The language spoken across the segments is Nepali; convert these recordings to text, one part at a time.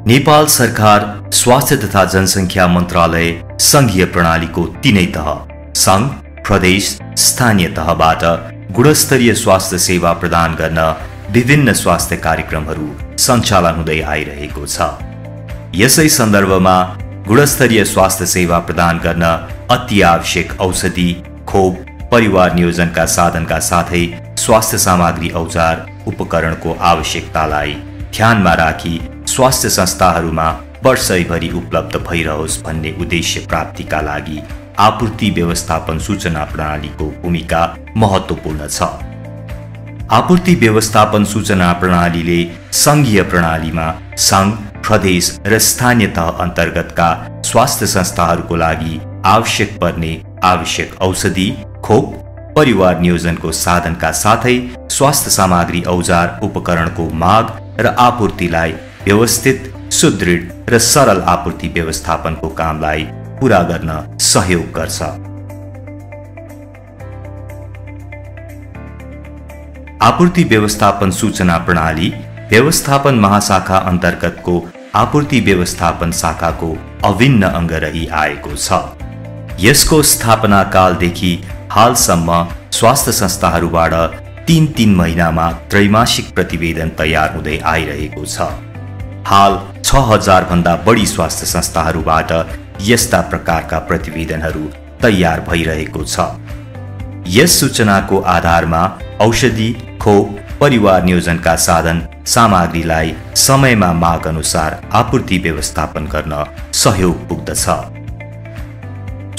नेपाल सरकार स्वास्थ्य तथा जनसङ्ख्या मन्त्रालय सङ्घीय प्रणालीको तीनै तह सङ्घ, प्रदेश, स्थानीय तहबाट गुणस्तरीय स्वास्थ्य सेवा प्रदान गर्न विभिन्न स्वास्थ्य कार्यक्रमहरू सञ्चालन हुँदै आइरहेको छ। यसै सन्दर्भमा गुणस्तरीय स्वास्थ्य सेवा प्रदान गर्न अति आवश्यक औषधि, खोप, परिवार नियोजनका साधनका साथै स्वास्थ्य सामग्री, औजार, उपकरणको आवश्यकतालाई ध्यानमा राखी स्वास्थ्य संस्थाहरूमा वर्षैभरि उपलब्ध भइरहोस् भन्ने उद्देश्य प्राप्तिका लागि आपूर्ति व्यवस्थापन सूचना प्रणालीको भूमिका महत्त्वपूर्ण छ। आपूर्ति व्यवस्थापन सूचना प्रणालीले सङ्घीय प्रणालीमा सङ्घ, प्रदेश र स्थानीय तह अन्तर्गतका स्वास्थ्य संस्थाहरूको लागि आवश्यक पर्ने आवश्यक औषधि, खोप, परिवार नियोजनको साधनका साथै स्वास्थ्य सामग्री, औजार, उपकरणको माग र आपूर्तिलाई व्यवस्थित, सुदृढ र सरल आपूर्ति व्यवस्थापनको कामलाई पूरा गर्न सहयोग गर्छ। आपूर्ति व्यवस्थापन सूचना प्रणाली व्यवस्थापन महाशाखा अन्तर्गतको आपूर्ति व्यवस्थापन शाखाको अभिन्न अङ्ग रही आएको छ। यसको स्थापना कालदेखि हालसम्म स्वास्थ्य संस्थाहरूबाट 3 महिनामा त्रैमासिक प्रतिवेदन तयार हुँदै आइरहेको छ। हाल 6000 भन्दा बढी स्वास्थ्य संस्थाहरूबाट यस्ता प्रकारका प्रतिवेदनहरू तयार भइरहेको छ। यस सूचनाको आधारमा औषधि, खोप, परिवार नियोजनका साधन सामग्रीलाई समयमा माग अनुसार आपूर्ति व्यवस्थापन गर्न सहयोग पुग्दछ।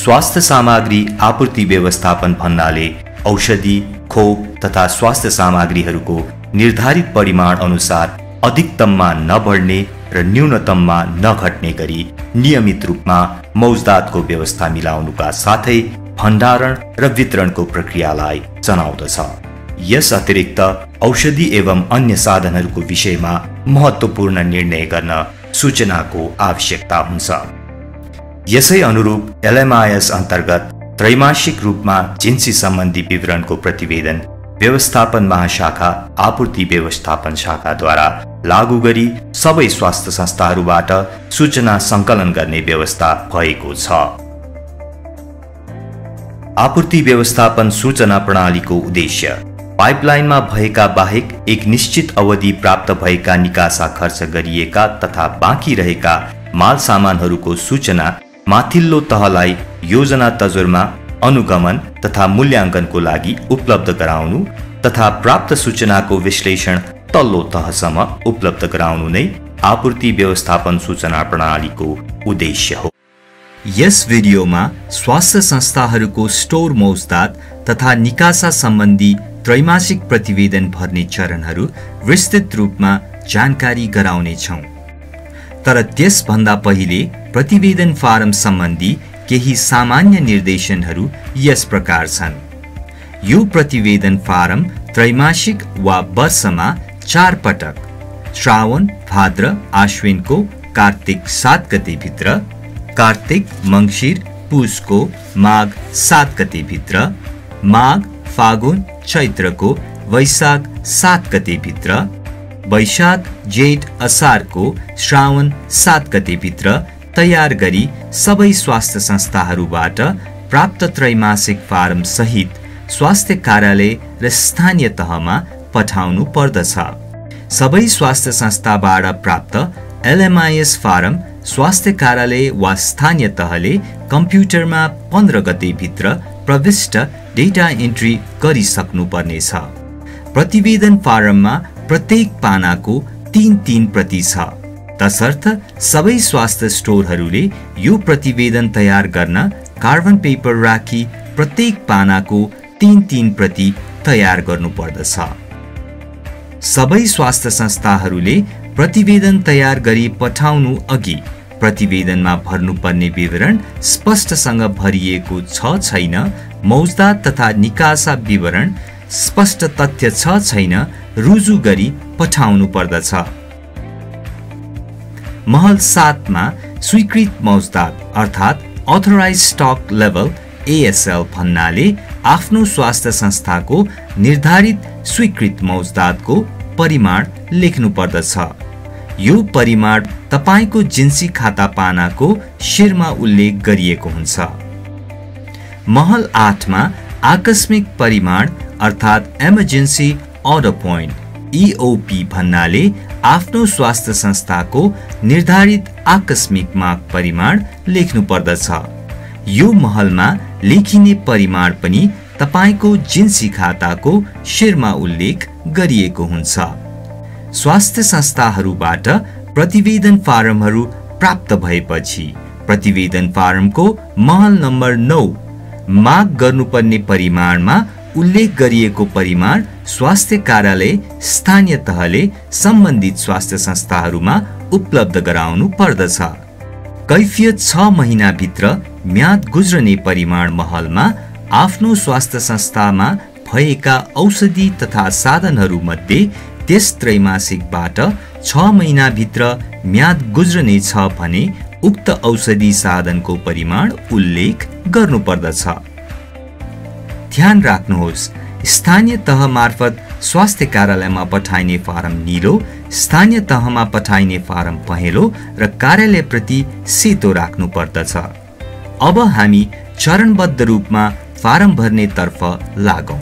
स्वास्थ्य सामग्री आपूर्ति व्यवस्थापन भन्नाले औषधि, खोप तथा स्वास्थ्य सामग्रीहरूको निर्धारित परिमाण अनुसार अधिकतममा नबढ्ने र न्यूनतममा नघट्ने गरी नियमित रूपमा मौजदातको व्यवस्था मिलाउनुका साथै भण्डारण र वितरणको प्रक्रियालाई जनाउँदछ। यस अतिरिक्त औषधि एवं अन्य साधनहरूको विषयमा महत्त्वपूर्ण निर्णय गर्न सूचनाको आवश्यकता हुन्छ। यसै अनुरूप LMIS अन्तर्गत त्रैमासिक रूपमा जिन्सी सम्बन्धी विवरणको प्रतिवेदन व्यवस्थापन महाशाखा आपूर्ति व्यवस्थापन शाखाद्वारा लागू गरी सबै स्वास्थ्य संस्थाहरूबाट सूचना सङ्कलन गर्ने व्यवस्था भएको छ। आपूर्ति व्यवस्थापन सूचना प्रणालीको उद्देश्य पाइपलाइनमा भएका बाहेक एक निश्चित अवधि प्राप्त भएका निकासा खर्च गरिएका तथा बाँकी रहेका माल सामानहरूको सूचना माथिल्लो तहलाई योजना तजुर्मा, अनुगमन तथा मूल्याङ्कनको लागि उपलब्ध गराउनु तथा प्राप्त सूचनाको विश्लेषण तल्लो तहसम्म उपलब्ध गराउनु नै आपूर्ति व्यवस्थापन सूचना प्रणालीको उद्देश्य हो। यस भिडियोमा स्वास्थ्य संस्थाहरूको स्टोर मौजदात तथा निकासा सम्बन्धी त्रैमासिक प्रतिवेदन भर्ने चरणहरू विस्तृत रूपमा जानकारी गराउनेछौँ। तर त्यसभन्दा पहिले प्रतिवेदन फारम सम्बन्धी केही सामान्य निर्देशनहरू यस प्रकार छन्। यो प्रतिवेदन फारम त्रैमासिक वा वर्षमा 4 पटक श्रावण, भाद्र, आश्विनको कार्तिक 7 गतेभित्र, कार्तिक, मङ्सिर, पुसको माघ 7 गतेभित्र, माघ, फागुन, चैत्रको वैशाख 7 गतेभित्र, वैशाख, जेठ, असारको श्रावण 7 गतेभित्र तयार गरी सबै स्वास्थ्य संस्थाहरूबाट प्राप्त त्रैमासिक फारम सहित स्वास्थ्य कार्यालय र स्थानीय तहमा पठाउनु पर्दछ। सबै स्वास्थ्य संस्थाबाट प्राप्त LMIS फारम स्वास्थ्य कार्यालय वा स्थानीय तहले कम्प्युटरमा 15 गतेभित्र प्रविष्ट डेटा इन्ट्री गरिसक्नु पर्नेछ। प्रतिवेदन फारममा प्रत्येक पानाको 3 प्रति छ। तसर्थ सबै स्वास्थ्य स्टोरहरूले यो प्रतिवेदन तयार गर्न कार्बन पेपर राखी प्रत्येक पानाको 3 प्रति तयार गर्नुपर्दछ। सबै स्वास्थ्य संस्थाहरूले प्रतिवेदन तयार गरी पठाउनु अघि प्रतिवेदनमा भर्नुपर्ने विवरण स्पष्टसँग भरिएको छ छैन, मौजदात तथा निकासा विवरण स्पष्ट तथ्य छ छैन रुजु गरी पठाउनु पर्दछ। महल 7 मा स्वीकृत मौजदात अर्थात् अथोराइज स्टक लेभल ASL भन्नाले आफ्नो स्वास्थ्य संस्थाको निर्धारित स्वीकृत मौजदातको परिमाण लेख्नु पर्दछ। यो परिमाण तपाईको जिन्सी खाता पानाको शीर्षमा उल्लेख गरिएको हुन्छ। महल 8 मा आकस्मिक परिमाण अर्थात् इमर्जेन्सी अर्डर पोइन्ट EOP भन्नाले आफ्नो स्वास्थ्य संस्थाको निर्धारित आकस्मिक माग परिमाण लेख्नु पर्दछ। यो महलमा लेखिने परिमाण पनि तपाईको जिन्सी खाताको शीर्षमा उल्लेख गरिएको हुन्छ। स्वास्थ्य संस्थाहरूबाट प्रतिवेदन फारमहरू प्राप्त भएपछि प्रतिवेदन फारमको महल नम्बर 9 माग गर्नुपर्ने परिमाणमा उल्लेख गरिएको परिमाण स्वास्थ्य कार्यालय स्थानीय तहले सम्बन्धित स्वास्थ्य संस्थाहरूमा उपलब्ध गराउनु पर्दछ। कैफियत 6 महिना भित्र म्याद गुज्रने परिमाण महलमा आफ्नो स्वास्थ्य संस्थामा भएका औषधि तथा साधनहरू मध्ये त्यस त्रैमासिकबाट 6 महिना भित्र म्याद गुज्रने छ भने उक्त औषधि साधनको परिमाण उल्लेख गर्नुपर्दछ। ध्यान राख्नुहोस्, स्थानीय तह मार्फत स्वास्थ्य कार्यालयमा पठाइने फारम नीलो, स्थानीय तहमा पठाइने फारम पहेँलो र कार्यालय प्रति सेतो राख्नु पर्दछ। अब हामी चरणबद्ध रूपमा फारम भर्ने तर्फ लागौं।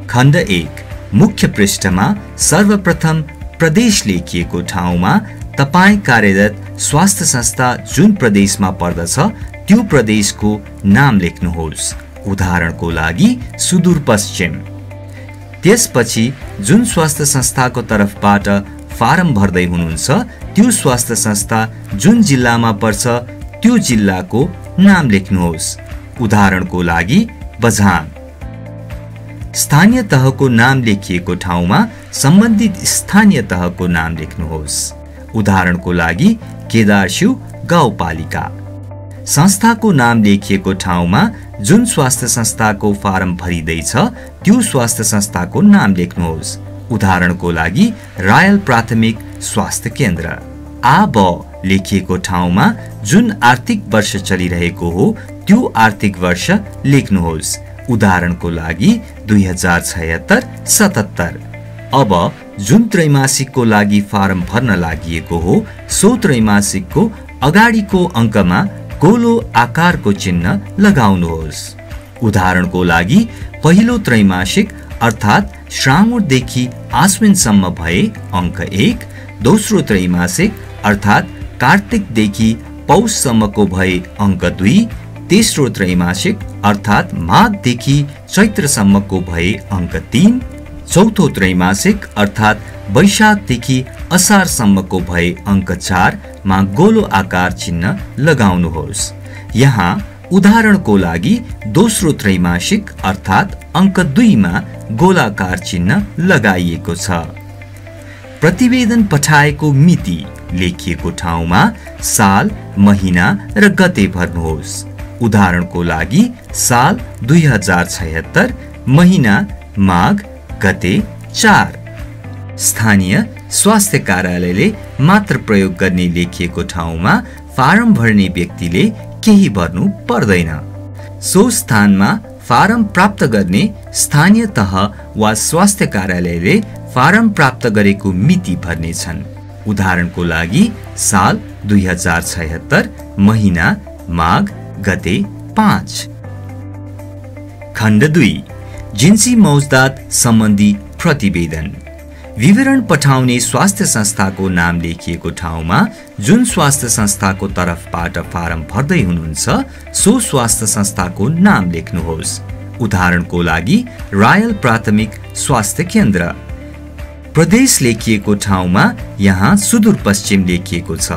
खण्ड 1 मुख्य पृष्ठमा सर्वप्रथम प्रदेश लेखिएको ठाउँमा तपाई कार्यरत स्वास्थ्य संस्था जुन प्रदेशमा पर्दछ त्यो प्रदेशको नाम लेख्नुहोस्। उदाहरणको लागि सुदूरपश्चिम। त्यसपछि जुन स्वास्थ्य संस्थाको तर्फबाट फारम भर्दै हुनुहुन्छ त्यो स्वास्थ्य संस्था जुन जिल्लामा पर्छ त्यो जिल्लाको नाम लेख्नुहोस्। उदाहरणको लागि बझाङ। स्थानीय तहको नाम लेखिएको ठाउँमा सम्बन्धित स्थानीय तहको नाम लेख्नुहोस्। उदाहरणको लागि केदारशिव गाउँपालिका। संस्थाको नाम लेखिएको ठाउँमा जुन स्वास्थ्य संस्थाको फारम भरिँदैछ त्यो स्वास्थ्य संस्थाको नाम लेख्नुहोस्। उदाहरणको लागि रायल प्राथमिक स्वास्थ्य केन्द्र। आब लेखिएको ठाउँमा जुन आर्थिक वर्ष चलिरहेको हो त्यो आर्थिक वर्ष लेख्नुहोस्। उदाहरणको लागि 2076-77। अब जुन त्रैमासिकको लागि फारम भर्न लागिएको हो सो त्रैमासिकको अगाडिको अङ्कमा गोलो आकारको चिन्ह लगाउनुहोस्। उदाहरणको लागि पहिलो त्रैमासिक अर्थात् श्रावणदेखि आश्विनसम्म भए अङ्क 1, दोस्रो त्रैमासिक अर्थात् कार्तिकदेखि पौषसम्मको भए अङ्क 2, तेस्रो त्रैमासिक अर्थात् माघदेखि चैत्रसम्मको भए अङ्क 3, चौथो त्रैमासिक अर्थात् वैशाखदेखि असारसम्मको भए अङ्क 4 मा गोलो आकार चिन्ह लगाउनुहोस्। यहाँ उदाहरणको लागि दोस्रो त्रैमासिक अर्थात् अङ्क 2 मा गोलाकार चिन्ह लगाइएको छ। प्रतिवेदन पठाएको मिति लेखिएको ठाउँमा साल, महिना र गते भर्नुहोस्। उदाहरणको लागि साल 2076, महिना माघ, गते 4। स्थानीय स्वास्थ्य कार्यालयले मात्र प्रयोग गर्ने लेखिएको ठाउँमा फारम भर्ने व्यक्तिले केही भर्नु पर्दैन। सो स्थानमा फारम प्राप्त गर्ने स्थानीय तह वा स्वास्थ्य कार्यालयले फारम प्राप्त गरेको मिति भर्नेछन्। उदाहरणको लागि साल 2076, महिना माघ, गते 5। खण्ड 2 जिन्सी मौजदात सम्बन्धी प्रतिवेदन। विवरण पठाउने स्वास्थ्य संस्थाको नाम लेखिएको ठाउँमा जुन स्वास्थ्य संस्थाको तर्फबाट फारम भर्दै हुनुहुन्छ सो स्वास्थ्य संस्थाको नाम लेख्नुहोस्। उदाहरणको लागि रायल प्राथमिक स्वास्थ्य केन्द्र। प्रदेश लेखिएको ठाउँमा यहाँ सुदूरपश्चिम लेखिएको छ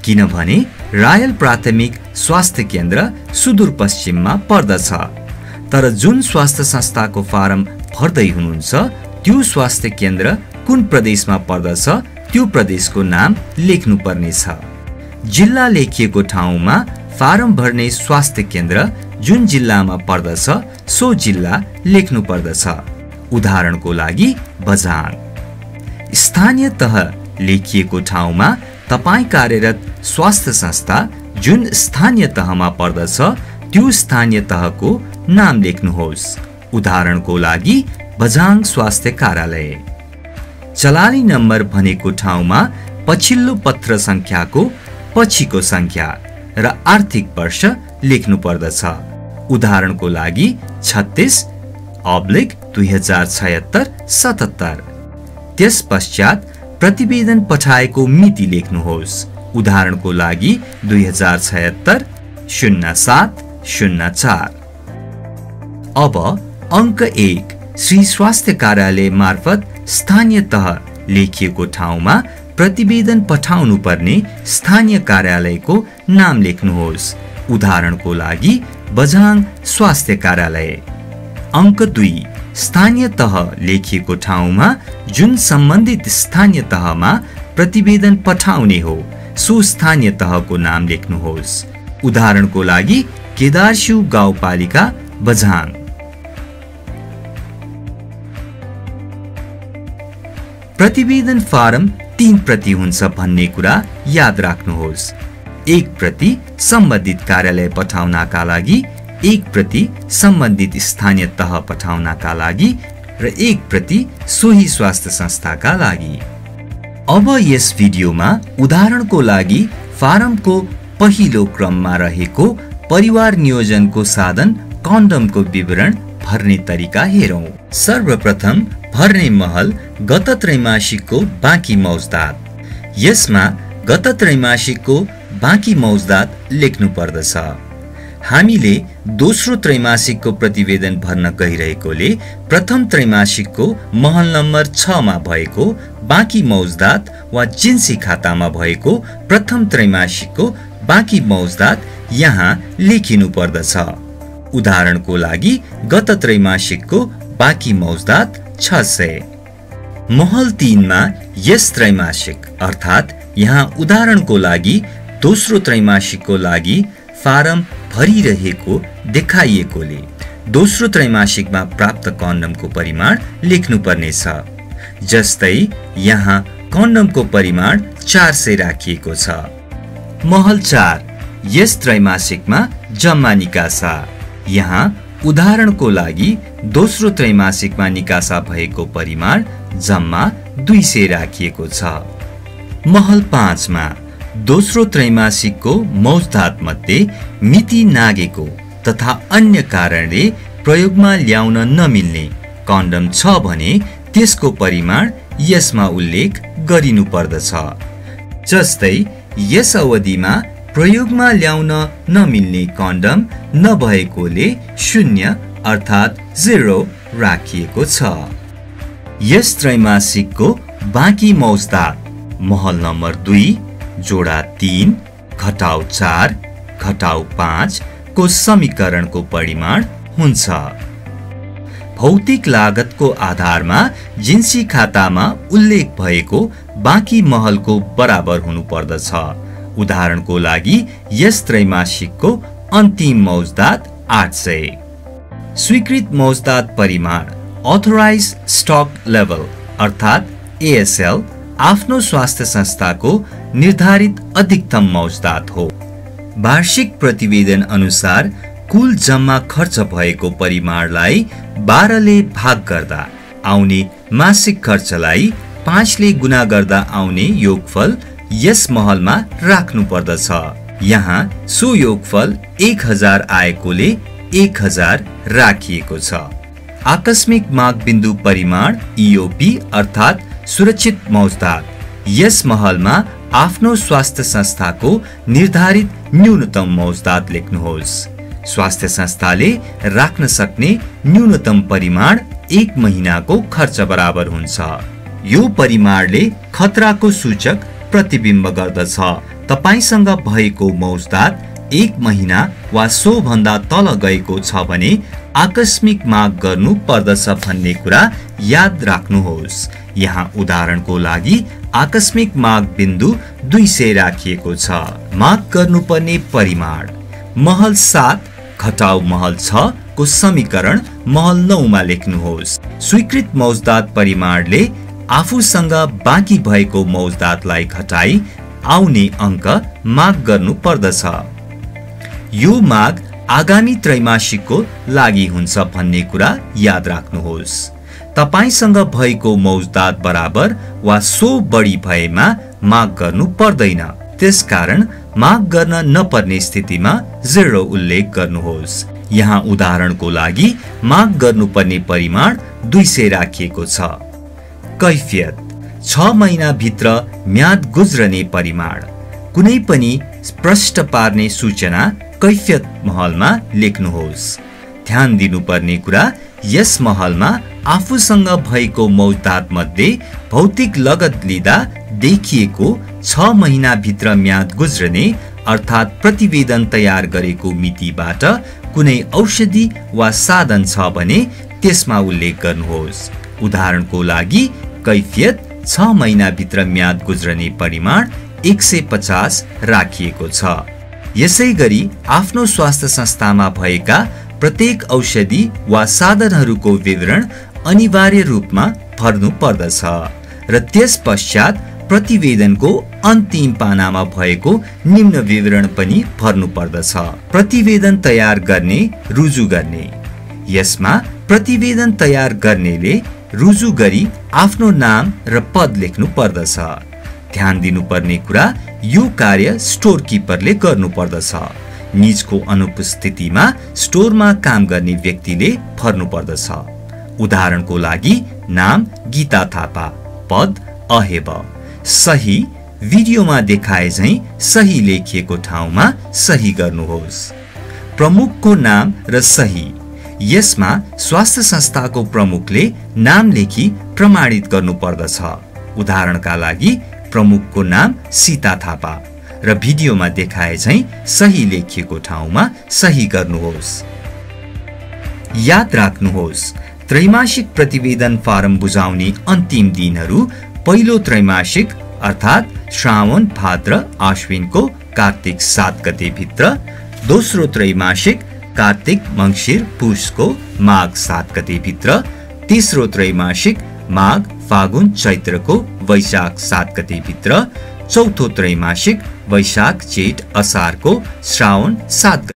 किनभने रायल प्राथमिक स्वास्थ्य केन्द्र सुदूरपश्चिममा पर्दछ। तर जुन स्वास्थ्य संस्थाको फारम भर्दै हुनुहुन्छ त्यो स्वास्थ्य केन्द्र कुन प्रदेशमा पर्दछ त्यो प्रदेशको नाम लेख्नु पर्नेछ। जिल्ला लेखिएको ठाउँमा फारम भर्ने स्वास्थ्य केन्द्र जुन जिल्लामा पर्दछ सो जिल्ला लेख्नु पर्दछ। उदाहरणको लागि बझाङ। स्थानीय तह लेखिएको ठाउँमा तपाई कार्यरत स्वास्थ्य संस्था जुन स्थानीय तहमा पर्दछ त्यो स्थानीय तहको नाम लेख्नुहोस्। उदाहरणको लागि बझाङ स्वास्थ्य कार्यालय। चलानी नम्बर भनेको ठाउँमा पछिल्लो पत्र संख्याको पछिको संख्या र आर्थिक वर्ष लेख्नु पर्दछ। उदाहरणको लागि 36/2076-77। त्यसपश्चात प्रतिवेदन पठाएको मिति लेख्नुहोस्। उदाहरणको लागि 2076-07-04। अब अंक 1 श्री स्वास्थ्य कार्यालय मार्फत स्थानीय तह लेखिएको ठाउँमा प्रतिवेदन पठाउनु पर्ने स्थानीय कार्यालयको नाम लेख्नुहोस्। उदाहरणको लागि बझाङ स्वास्थ्य कार्यालय। अंक 2 स्थानीय तह लेखिएको ठाउँमा जुन सम्बन्धित स्थानीय तहमा प्रतिवेदन पठाउने हो सो स्थानीय तहको नाम लेख्नुहोस्। उदाहरणको लागि केदारशिव गाउँपालिका बझाङ। प्रतिवेदन फारम 3 प्रति हुन्छ भन्ने कुरा याद राख्नुहोस्। 1 प्रति सम्बन्धित कार्यालय पठाउनका लागि, 1 प्रति सम्बन्धित स्थानीय तह पठाउनका लागि र 1 प्रति सोही स्वास्थ्य संस्थाका लागि। अब यस भिडियोमा उदाहरणको लागि फारमको पहिलो क्रममा रहेको परिवार नियोजनको साधन कन्डमको विवरण भर्ने तरिका हेरौं। सर्वप्रथम भर्ने महल गत त्रैमासिकको बाँकी मौजदात। यसमा गत त्रैमासिकको बाँकी मौजदात लेख्नु पर्दछ। हामीले दोस्रो त्रैमासिकको प्रतिवेदन भर्न गइरहेकोले प्रथम त्रैमासिकको महल नम्बर 6 मा भएको बाँकी मौजदात वा जिन्सी खातामा भएको प्रथम त्रैमासिकको बाँकी मौजदात यहाँ लेखिनु पर्दछ। उदाहरणको लागि गत त्रैमासिकको बाँकी मौजदात 600। महल 3 मा यस त्रैमासिक अर्थात यहाँ उदाहरणको लागि दोस्रो त्रैमासिकको लागि फारम भरिरहेको देखाइएकोले दोस्रो त्रैमासिकमा प्राप्त कन्डमको परिमाण लेख्नु पर्नेछ। जस्तै यहाँ कन्डमको परिमाण 400 राखिएको छ। महल 4 यस त्रैमासिकमा जम्मा निकासा। यहाँ उदाहरणको लागि दोस्रो त्रैमासिकमा निकासा भएको परिमाण जम्मा 200 राखिएको छ। महल 5 मा दोस्रो त्रैमासिकको मौजदात मध्ये मिति नागेको तथा अन्य कारणले प्रयोगमा ल्याउन नमिल्ने कन्डम छ भने त्यसको परिमाण यसमा उल्लेख गरिनु पर्दछ। जस्तै यस अवधिमा प्रयोगमा ल्याउन नमिल्ने कन्डम नभएकोले 0 अर्थात 0 राखिएको छ। यस त्रैमासिकको बाँकी मौजदात महल नम्बर 2 जोडा 3 घटाउ 4 घटाउ 5 को समीकरणको परिमाण हुन्छ। भौतिक लागतको आधारमा जिन्सी खातामा उल्लेख भएको बाँकी महलको बराबर हुनु पर्दछ। उदाहरणको लागि यस त्रैमासिकको अन्तिम मौजदात 800। स्वीकृत मौजदात परिमाण अथोराइज स्टक लेभल अर्थात ASL आफ्नो स्वास्थ्य संस्थाको निर्धारित अधिकतम मौजदात हो। वार्षिक प्रतिवेदन अनुसार कुल जम्मा खर्च भएको परिमाणलाई 12 ले भाग गर्दा आउने मासिक खर्चलाई 5 ले गुणा गर्दा आउने योगफल यस महलमा राख्नु पर्दछ। यहाँ सो योगफल 1000 आएकोले 1000 राखिएको छ। आकस्मिक माग बिन्दु परिमाण EOP अर्थात सुरक्षित मौजदात। यस महलमा आफ्नो स्वास्थ्य संस्थाको निर्धारित न्यूनतम मौजदात लेख्नुहोस्। स्वास्थ्य संस्थाले राख्न सक्ने न्यूनतम परिमाण 1 महिनाको खर्च बराबर हुन्छ। यो परिमाणले खतराको सूचक प्रतिबिम्ब गर्दछ। तपाईसँग भएको मौजदात 1 महिना वा सो भन्दा तल गएको छ भने आकस्मिक माग गर्नु पर्दछ भन्ने कुरा याद राख्नुहोस्। यहाँ उदाहरणको लागि आकस्मिक माग बिन्दु 200 राखिएको छ। माग गर्नुपर्ने परिमाण महल 7 घटाउ महल 6 को समीकरण महल 9 मा लेख्नुहोस्। स्वीकृत मौजदात परिमाणले आफूसँग बाँकी भएको मौजदातलाई घटाई आउने अंक माग गर्नु पर्दछ। यो माग आगामी त्रैमासिकको लागि हुन्छ भन्ने कुरा याद राख्नुहोस्। तपाईसँग भएको मौजदात बराबर वा सो बढी भएमा माग गर्नु पर्दैन। त्यसकारण माग गर्न नपर्ने स्थितिमा 0 उल्लेख गर्नुहोस्। यहाँ उदाहरणको लागि माग गर्नुपर्ने परिमाण 200 राखिएको छ। कैफियत 6 महिना भित्र म्याद गुज्रने परिमाण। कुनै पनि प्रश्न पार्ने सूचना कैफियत महलमा लेख्नुहोस्। ध्यान दिनुपर्ने कुरा यस महलमा आफूसँग भएको मौजदात मध्ये भौतिक लगत लिँदा देखिएको 6 महिना भित्र म्याद गुज्रने अर्थात् प्रतिवेदन तयार गरेको मितिबाट कुनै औषधि वा साधन छ भने त्यसमा उल्लेख गर्नुहोस्। उदाहरणको लागि कैफियत 6 महिना भित्र म्याद गुज्रने परिमाण 150 राखिएको छ। यसै गरी आफ्नो स्वास्थ्य संस्थामा भएका प्रत्येक औषधि वा साधनहरूको विवरण अनिवार्य रूपमा भर्नु पर्दछ र त्यस पश्चात प्रतिवेदनको अन्तिम पानामा भएको निम्न विवरण पनि भर्नु पर्दछ। प्रतिवेदन तयार गर्ने, रुजु गर्ने। यसमा प्रतिवेदन तयार गर्नेले रुजु गरी आफ्नो नाम र पद लेख्नु पर्दछ। ध्यान दिनुपर्ने कुरा यो कार्य स्टोर किपरले गर्नु पर्दछ। निजको अनुपस्थितिमा स्टोरमा काम गर्ने व्यक्तिले भर्नु पर्दछ। उदाहरणको लागि नाम गीता थापा, पद अहेब। सही भिडियोमा देखाए झैं सही लेखिएको ठाउँमा सही गर्नुहोस्। प्रमुखको नाम र सही। यसमा स्वास्थ्य संस्थाको प्रमुखले नाम लेखी प्रमाणित गर्नु पर्दछ। उदाहरणका लागि प्रमुखको नाम सीता थापा र भिडियोमा देखाए झैं सही लेखिएको ठाउँमा सही गर्नुहोस्। याद राख्नुहोस्, त्रैमासिक प्रतिवेदन फारम बुझाउने अन्तिम दिनहरू पहिलो त्रैमासिक अर्थात् श्रावण, भाद्र, आश्विनको कार्तिक 7 गते भित्र, दोस्रो त्रैमासिक कार्तिक, मंसिर, पुषको माघ 7 गते भित्र, तेस्रो त्रैमासिक माघ, फागुन, चैत्रको वैशाख 7 गते भित्र, चौथो त्रैमासिक वैशाख, जेठ, असारको श्रावण 7